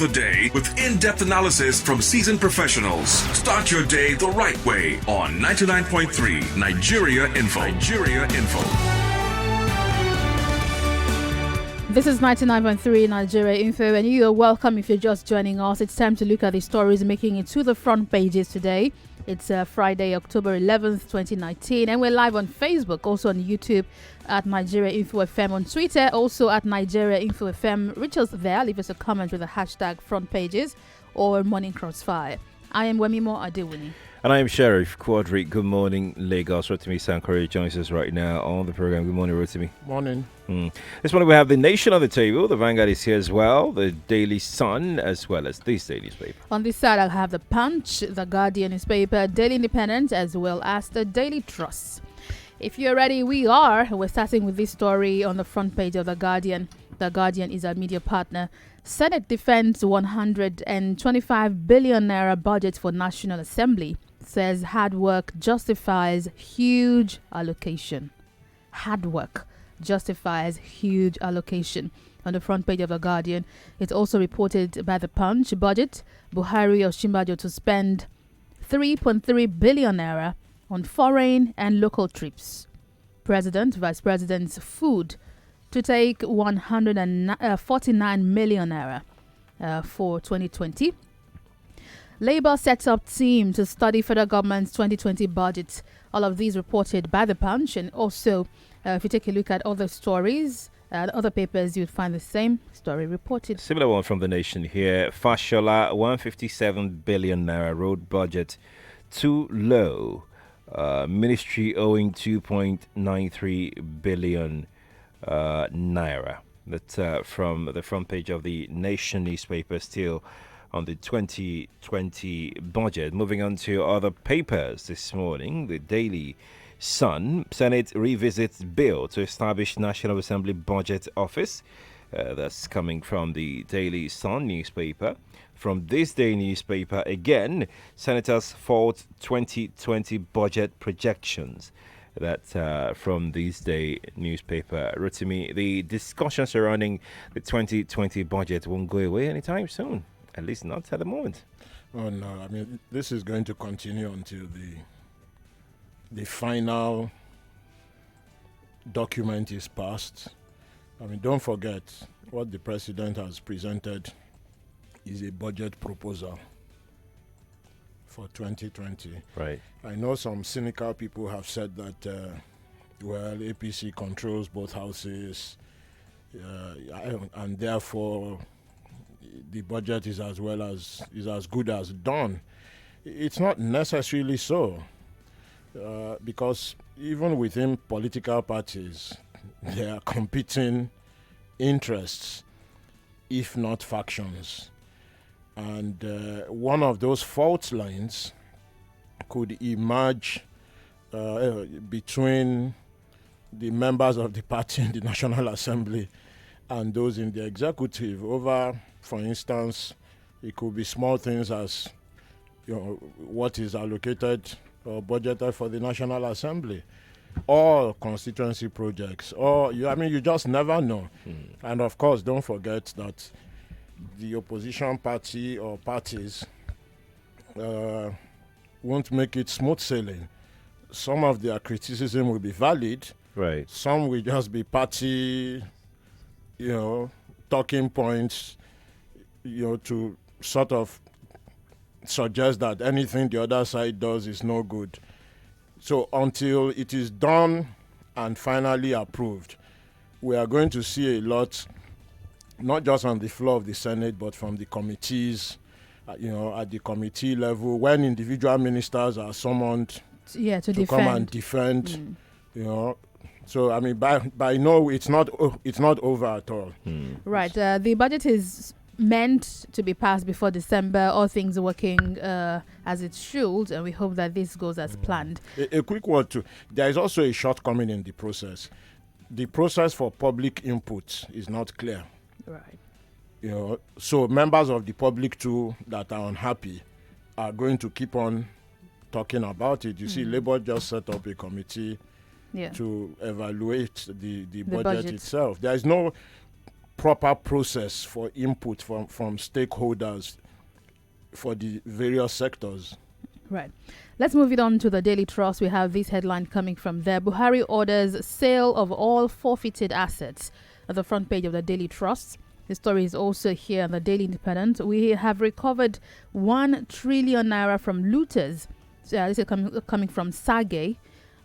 the day with in-depth analysis from seasoned professionals. Start your day the right way on 99.3 Nigeria Info. Nigeria Info. This is 99.3 Nigeria Info, and you are welcome if you're just joining us. It's time to look at the stories making it to the front pages today. It's Friday, October 11th, 2019, and we're live on Facebook, also on YouTube at Nigeria Info FM, on Twitter, also at Nigeria Info FM. Reach us there, leave us a comment with the hashtag front pages or morning crossfire. I am Wemimo Adewuni. And I am Sheriff Quadry. Good morning, Lagos. Rotimi Sankore joins us right now on the program. Good morning, Rotimi. Morning. This morning we have The Nation on the table. The Vanguard is here as well. The Daily Sun, as well as this daily newspaper. On this side, I'll have The Punch, The Guardian newspaper, Daily Independent, as well as The Daily Trust. If you're ready, we are. We're starting with this story on the front page of The Guardian. The Guardian is our media partner. Senate defends 125 billion naira budget for National Assembly. Says hard work justifies huge allocation. Hard work justifies huge allocation. On the front page of The Guardian, it's also reported by The Punch. Budget, Buhari or Shimbajo to spend 3.3 billion naira on foreign and local trips. President, Vice President's food to take 149 million naira for 2020. Labour sets up team to study federal government's 2020 budget. All of these reported by The Punch. And also, if you take a look at other stories, other papers, you'd find the same story reported. Similar one from The Nation here. Fashola, 157 billion naira road budget too low. Ministry owing 2.93 billion naira. That's from the front page of The Nation newspaper, still on the 2020 budget. Moving on to other papers this morning. The Daily Sun. Senate revisits bill to establish National Assembly Budget Office. That's coming from the Daily Sun newspaper. From this day newspaper, again, senators fault 2020 budget projections. That's from this day newspaper. Rotimi, the discussion surrounding the 2020 budget won't go away anytime soon. At least not at the moment. Oh no, I mean, this is going to continue until the final document is passed. I mean, don't forget what the president has presented is a budget proposal for 2020. Right. I know some cynical people have said that, well, APC controls both houses, and therefore the budget is as good as done. It's not necessarily so, because even within political parties, there are competing interests, if not factions. And one of those fault lines could emerge between the members of the party in the National Assembly and those in the executive over, for instance, it could be small things as, what is allocated or budgeted for the National Assembly, or constituency projects, or you just never know. And of course, don't forget that the opposition party or parties won't make it smooth sailing. Some of their criticism will be valid. Right. Some will just be party, talking points, to sort of suggest that anything the other side does is no good. So until it is done and finally approved, we are going to see a lot, not just on the floor of the Senate, but from the committees, at the committee level, when individual ministers are summoned to come and defend, So, I mean, by no, it's not over at all. Right. The budget is meant to be passed before December, all things working as it should, and we hope that this goes as planned. A quick word too. There is also a shortcoming in the process. The process for public input is not clear. Right. So members of the public too that are unhappy are going to keep on talking about it. You see, Labour just set up a committee to evaluate the budget itself. There is no proper process for input from stakeholders for the various sectors. Right. Let's move it on to the Daily Trust. We have this headline coming from there. Buhari orders sale of all forfeited assets at the front page of the Daily Trust. The story is also here on the Daily Independent. We have recovered 1 trillion naira from looters. So this is coming from Sage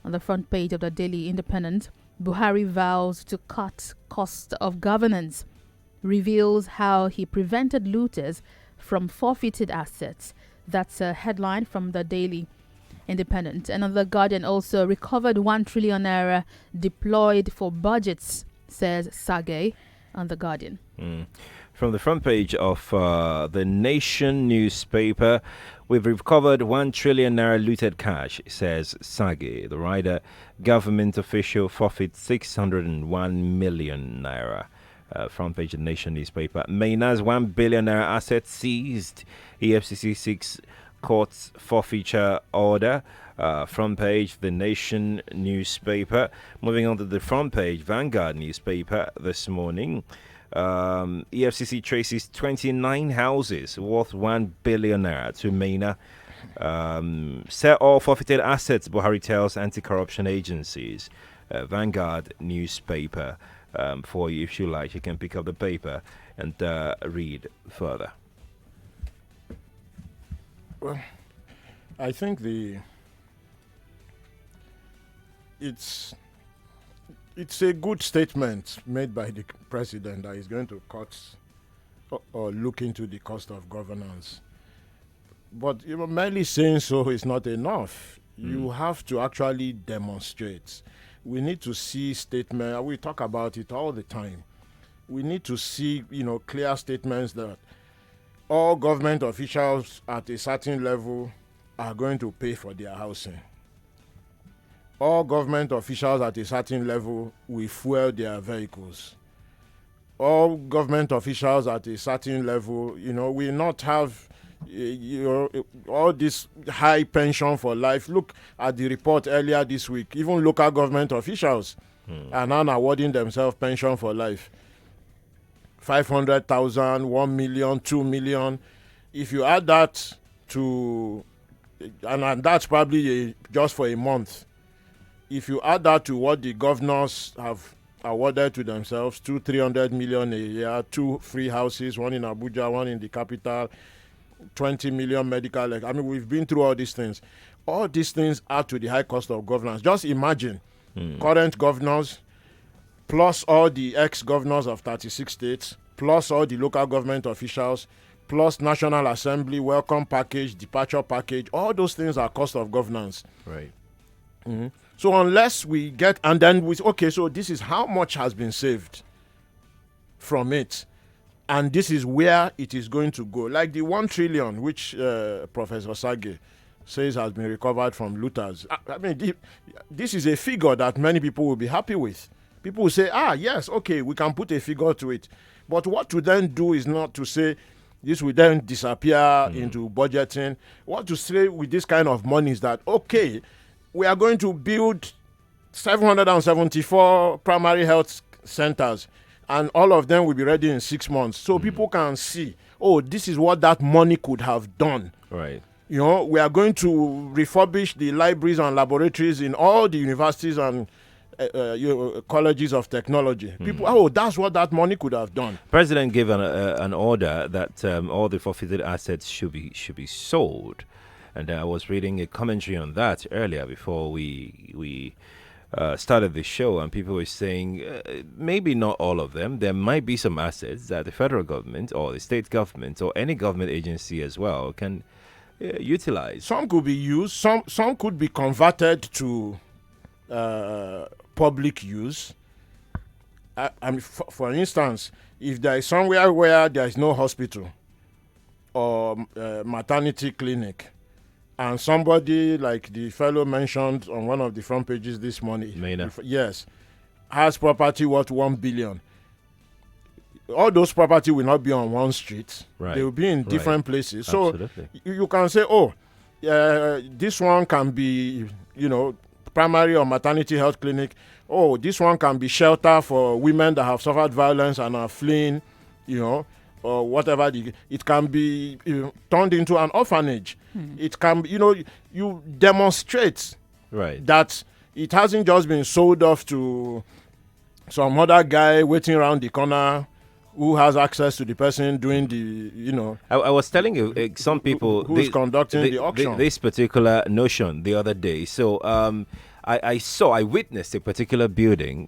on the front page of the Daily Independent. Buhari vows to cut cost of governance. Reveals how he prevented looters from forfeited assets. That's a headline from the Daily Independent. And on the Guardian also, recovered 1 trillion naira deployed for budgets, says Sage on the Guardian. From the front page of the Nation newspaper, we've recovered 1 trillion naira looted cash, says Sage. The writer, government official forfeit 601 million naira. Front page of the Nation newspaper. Maina's 1 billion naira assets seized. EFCC 6 courts forfeiture order. Front page the Nation newspaper. Moving on to the front page, Vanguard newspaper this morning. EFCC traces 29 houses worth 1 billion naira to Maina. Sell all forfeited assets, Buhari tells anti-corruption agencies. Vanguard newspaper. For you, if you like, you can pick up the paper and read further. Well, I think it's a good statement made by the president that he's going to cut or look into the cost of governance. But merely saying so is not enough. You have to actually demonstrate. We need to see statements. We talk about it all the time. We need to see, clear statements that all government officials at a certain level are going to pay for their housing. All government officials at a certain level will fuel their vehicles. All government officials at a certain level, will not have all this high pension for life. Look at the report earlier this week. Even local government officials are now awarding themselves pension for life. 500,000, 1 million, 2 million. If you add that to, and that's probably just for a month. If you add that to what the governors have awarded to themselves, 300 million a year, 2 free houses, one in Abuja, one in the capital, 20 million medical. We've been through all these things. All these things add to the high cost of governance. Just imagine current governors, plus all the ex-governors of 36 states, plus all the local government officials, plus National Assembly, welcome package, departure package. All those things are cost of governance. Right. So unless we get, and then so this is how much has been saved from it. And this is where it is going to go. Like the 1 trillion, which Professor Sage says has been recovered from looters. This is a figure that many people will be happy with. People will say, yes, okay, we can put a figure to it. But what to then do is not to say this will then disappear into budgeting. What to say with this kind of money is that, okay, we are going to build 774 primary health centers, and all of them will be ready in 6 months. So people can see, this is what that money could have done. Right. We are going to refurbish the libraries and laboratories in all the universities and colleges of technology. People, that's what that money could have done. President gave an order that all the forfeited assets should be sold, and I was reading a commentary on that earlier before we started the show, and people were saying maybe not all of them. There might be some assets that the federal government or the state government or any government agency as well can utilize. Some could be used. Some could be converted to public use. For instance, if there is somewhere where there is no hospital or maternity clinic, and somebody like the fellow mentioned on one of the front pages this morning, yes, has property worth 1 billion. All those property will not be on one street. Right. They will be in different places. So Absolutely. you can say, this one can be, primary or maternity health clinic. Oh, this one can be shelter for women that have suffered violence and are fleeing, or whatever. It can be turned into an orphanage. It can be, you demonstrate that it hasn't just been sold off to some other guy waiting around the corner who has access to the person doing the, I was telling you, some people who's conducting the auction. This particular notion the other day. So I witnessed a particular building,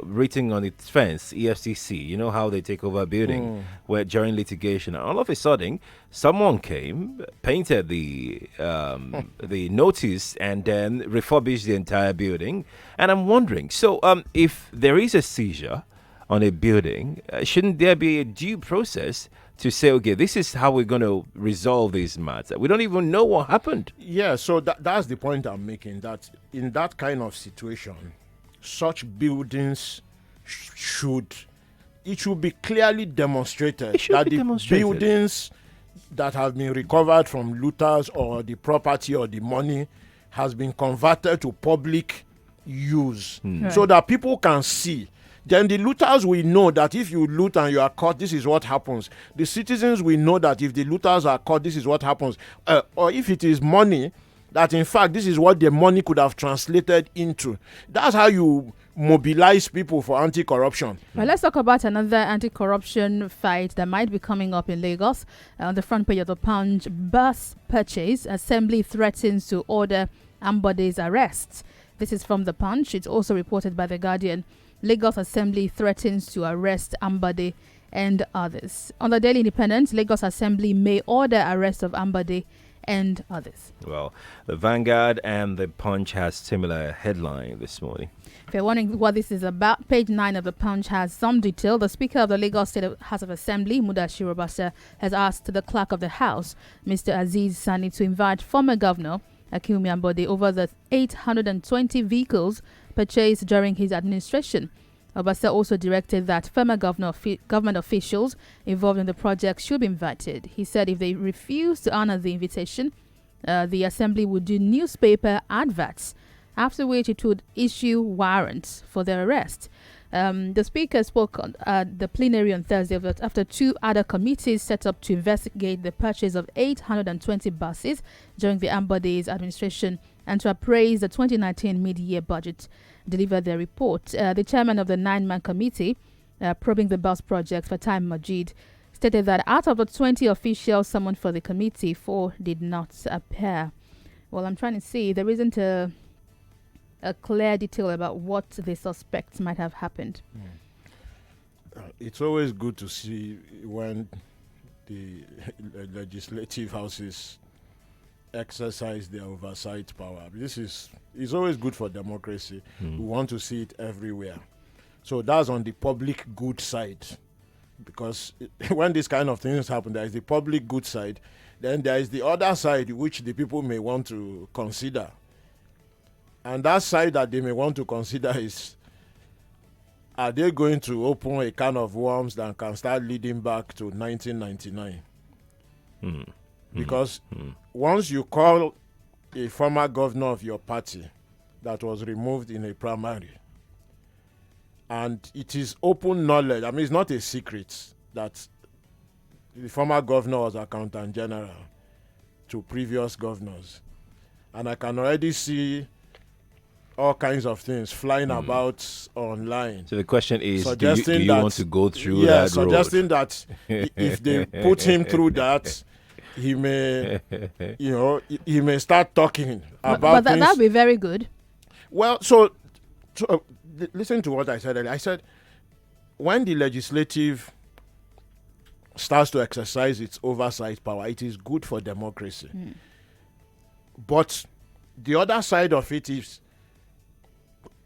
written on its fence, EFCC. You know how they take over a building where during litigation, and all of a sudden, someone came, painted the notice, and then refurbished the entire building. And I'm wondering, so if there is a seizure on a building, shouldn't there be a due process to say, okay, this is how we're going to resolve this matter? We don't even know what happened. Yeah, so that's the point I'm making, that in that kind of situation, such buildings should be clearly demonstrated that buildings that have been recovered from looters or the property or the money has been converted to public use so that people can see. Then the looters will know that if you loot and you are caught, this is what happens. The citizens will know that if the looters are caught, this is what happens. Or if it is money, that in fact, this is what the money could have translated into. That's how you mobilize people for anti-corruption. Well, let's talk about another anti-corruption fight that might be coming up in Lagos. On the front page of the Punch, bus purchase, Assembly threatens to order Ambode's arrest. This is from the Punch. It's also reported by the Guardian. Lagos Assembly threatens to arrest Ambode and others. On the Daily Independent, Lagos Assembly may order arrest of Ambode and others. Well, the Vanguard and the Punch has similar headline this morning. If you're wondering what this is about, page 9 of the Punch has some detail. The Speaker of the Lagos State House of Assembly, Mudashiru Obasa, has asked the Clerk of the House, Mr. Aziz Sani, to invite former Governor Akinwumi Ambode over the 820 vehicles purchased during his administration. Obasa also directed that former government officials involved in the project should be invited. He said if they refuse to honor the invitation, the Assembly would do newspaper adverts, after which it would issue warrants for their arrest. The Speaker spoke at the plenary on Thursday after two other committees set up to investigate the purchase of 820 buses during the Ambode's administration and to appraise the 2019 mid-year budget, delivered their report. The chairman of the 9-man committee probing the bus project, Fatai Majid, stated that out of the 20 officials summoned for the committee, 4 did not appear. Well, I'm trying to see. There isn't a clear detail about what the suspects might have happened. It's always good to see when the legislative houses exercise their oversight power. This is always good for democracy. We want to see it everywhere. So that's on the public good side, because when these kind of things happen, there is the public good side, then there is the other side which the people may want to consider. And that side that they may want to consider is, are they going to open a can of worms that can start leading back to 1999? Because once you call a former governor of your party that was removed in a primary, and it is open knowledge, I mean, it's not a secret that the former governor was accountant general to previous governors. And I can already see all kinds of things flying about online. So the question is, do you want to go through that road? Suggesting that if they put him through that, he may, he may start talking about But that would be very good. Well, so listen to what I said earlier. I said, when the legislative starts to exercise its oversight power, it is good for democracy. But the other side of it is,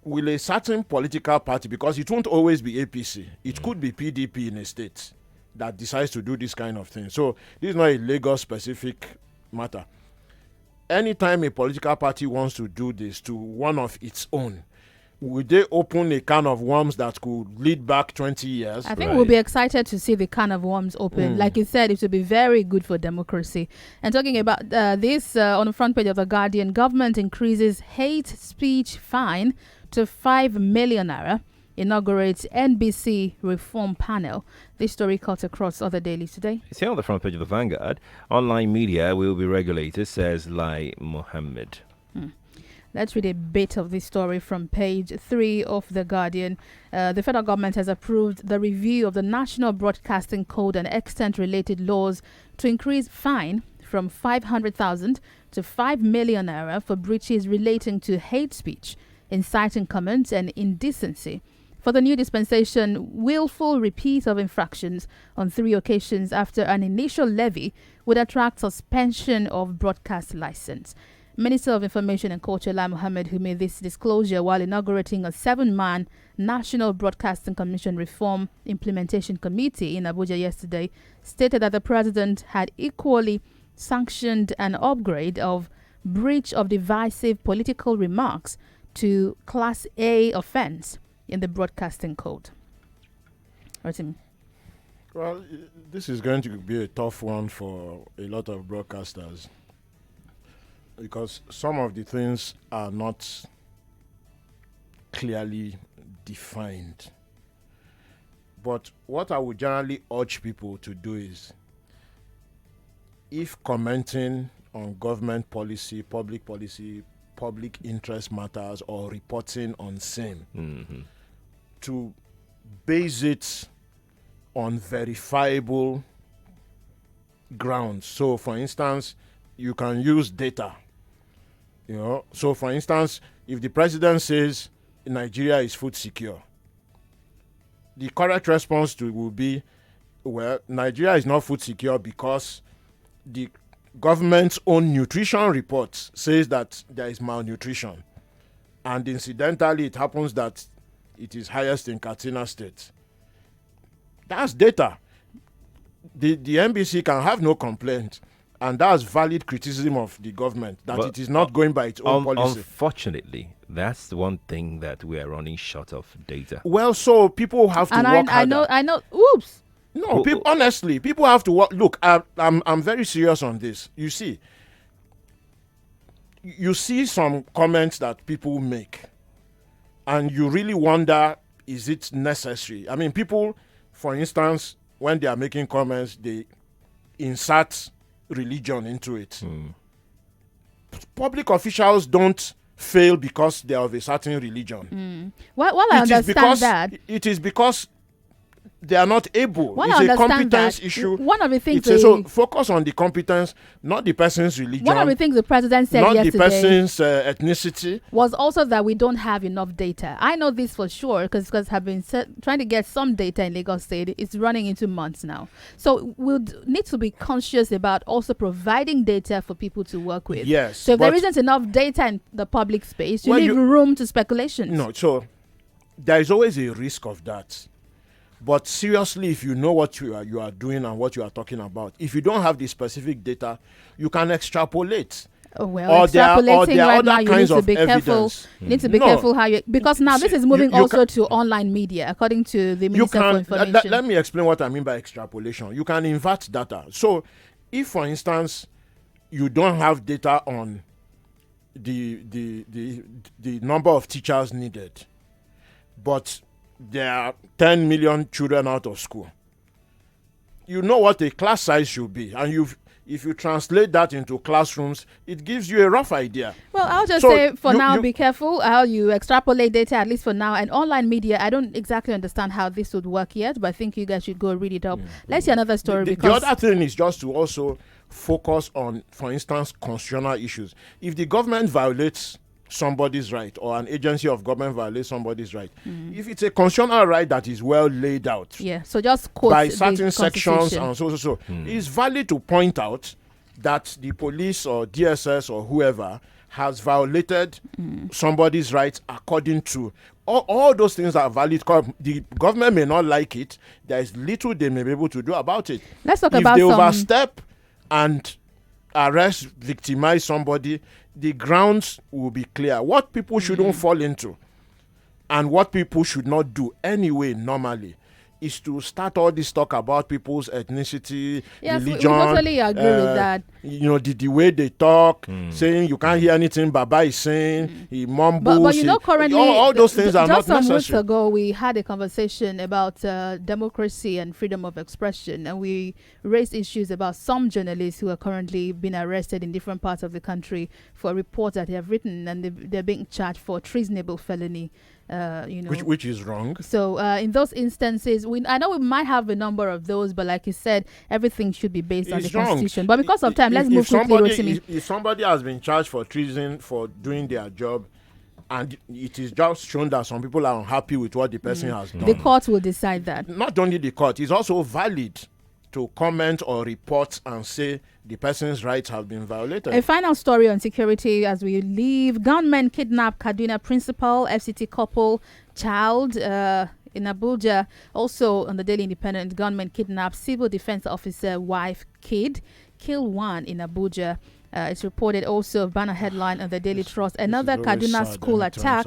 will a certain political party, because it won't always be APC, it could be PDP in a state that decides to do this kind of thing. So this is not a Lagos-specific matter. Anytime a political party wants to do this to one of its own, would they open a can of worms that could lead back 20 years? I think we'll be excited to see the can of worms open. Like you said, it will be very good for democracy. And talking about this, on the front page of The Guardian, government increases hate speech fine to 5 million naira, inaugurates NBC reform panel. This story cut across other dailies today. It's here on the front page of the Vanguard. Online media will be regulated, says Lai Mohammed. Let's read a bit of this story from page 3 of The Guardian. The federal government has approved the review of the National Broadcasting Code and extent-related laws to increase fine from 500,000 to 5 million naira for breaches relating to hate speech, inciting comments and indecency. For the new dispensation, willful repeat of infractions on 3 occasions after an initial levy would attract suspension of broadcast license. Minister of Information and Culture Lai Mohammed, who made this disclosure while inaugurating a 7-man National Broadcasting Commission Reform Implementation Committee in Abuja yesterday, stated that the president had equally sanctioned an upgrade of breach of divisive political remarks to Class A offense in the Broadcasting Code. Rotimi. Well, this is going to be a tough one for a lot of broadcasters, because some of the things are not clearly defined. But what I would generally urge people to do is, if commenting on government policy, public interest matters, or reporting on same, to base it on verifiable grounds. So, for instance, you can use data. So for instance, if the president says Nigeria is food secure, the correct response to will be, well, Nigeria is not food secure because the government's own nutrition report says that there is malnutrition. And incidentally, it happens that it is highest in Katsina State. That's data. The NBC can have no complaint. And that's valid criticism of the government, that it is not going by its own policy. Unfortunately, that's the one thing that we are running short of data. Well, so people have to work harder. I know. Oops. No, honestly, people have to work. Look, I'm very serious on this. You see some comments that people make, and you really wonder, is it necessary? I mean, people, for instance, when they are making comments, they insert religion into it. Public officials don't fail because they are of a certain religion. Well, I understand that. It is because they are not able. Well, it's a competence issue. One of the things so focus on the competence, not the person's religion. One of the things the president said not yesterday, not the person's ethnicity, was also that we don't have enough data. I know this for sure because I've been trying to get some data in Lagos State. It's running into months now. So we'll need to be conscious about also providing data for people to work with. Yes. So if there isn't enough data in the public space, you leave room to speculations. No, so there is always a risk of that. But seriously, if you know what you are doing and what you are talking about, if you don't have the specific data, you can extrapolate. Extrapolating right now, you need to be careful. You need to be careful how you, because now this is moving also to online media, according to the Minister for Information. Let me explain what I mean by extrapolation. You can invert data. So, if for instance you don't have data on the number of teachers needed, but there are 10 million children out of school, you know what a class size should be, and if you translate that into classrooms, it gives you a rough idea. Well, I'll just say for now, be careful how you extrapolate data, at least for now. And online media, I don't exactly understand how this would work yet, but I think you guys should go read it up. Let's see another story. The other thing is just to also focus on, for instance, constitutional issues. If the government violates somebody's right, or an agency of government violates somebody's right, if it's a constitutional right that is well laid out, so just quote by certain sections and so, it's valid to point out that the police or DSS or whoever has violated somebody's rights according to all those things are valid. The government may not like it. There is little they may be able to do about it. Let's talk if about they overstep and arrest, victimize somebody, the grounds will be clear. What people shouldn't fall into And what people should not do anyway, normally, is to start all this talk about people's ethnicity, Yes, religion. we totally agree with that. The way they talk, saying you can't hear anything Baba is saying, he mumbles. But you know, currently, all those things are not just some weeks necessary. ago, we had a conversation about democracy and freedom of expression, and we raised issues about some journalists who are currently being arrested in different parts of the country for reports that they have written, and they're being charged for treasonable felony. Which is wrong. So in those instances, I know we might have a number of those, but like you said, everything should be based on the It's wrong. Constitution. But because of time, let's move quickly, Rotimi. If somebody has been charged for treason for doing their job, and it is just shown that some people are unhappy with what the person has done, The court will decide that. not only the court, it's also valid to comment or report and say the person's rights have been violated. A final story on security as we leave. Gunmen kidnap Kaduna principal, FCT couple, child in Abuja. Also on the Daily Independent, gunmen kidnap civil defense officer, wife, kid, kill one in Abuja. It's reported also, banner headline on the Daily Trust. Another Kaduna school attack.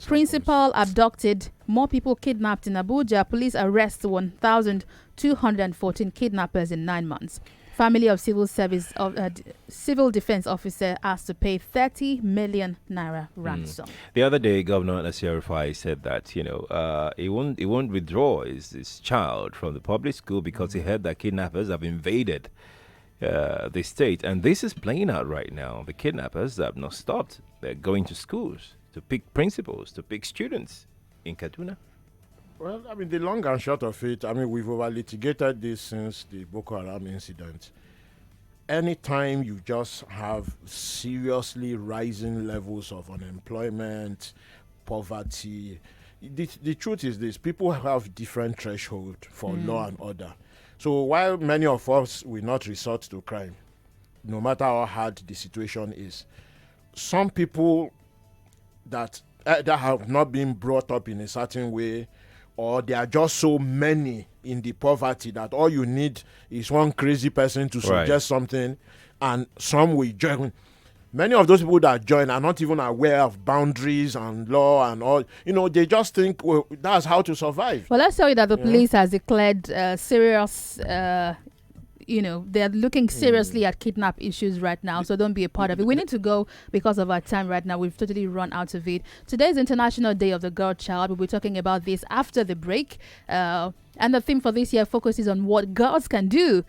Principal abducted. More people kidnapped in Abuja. Police arrest 1,214 kidnappers in 9 months. Family of civil defense officer asked to pay 30 million naira ransom. The other day, Governor Nasir Rufai said that he won't withdraw his child from the public school because he heard that kidnappers have invaded the state, and this is playing out right now. The kidnappers have not stopped. They're going to schools to pick principals, to pick students in Kaduna. Well, I mean, the long and short of it, I mean, we've over-litigated this since the Boko Haram incident. Anytime you just have seriously rising levels of unemployment, poverty, the truth is this: people have different threshold for law and order. So while many of us will not resort to crime, no matter how hard the situation is, some people that have not been brought up in a certain way, or there are just so many in the poverty that all you need is one crazy person to suggest something, and some will join. Many of those people that join are not even aware of boundaries and law and all. They just think, well, that's how to survive. Well, let's tell you that the police has declared serious, they're looking seriously at kidnap issues right now, so don't be a part of it. We need to go because of our time right now. We've totally run out of it. Today is International Day of the Girl Child. We'll be talking about this after the break. And the theme for this year focuses on what girls can do,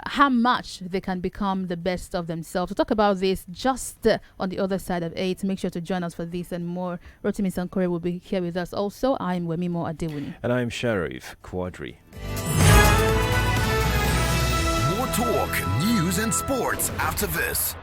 how much they can become the best of themselves. To talk about this just on the other side of 8, make sure to join us for this and more. Rotimi Sankore will be here with us also. I'm Wemimo Adewuni. And I'm Sheriff Quadry. More talk, news and sports after this.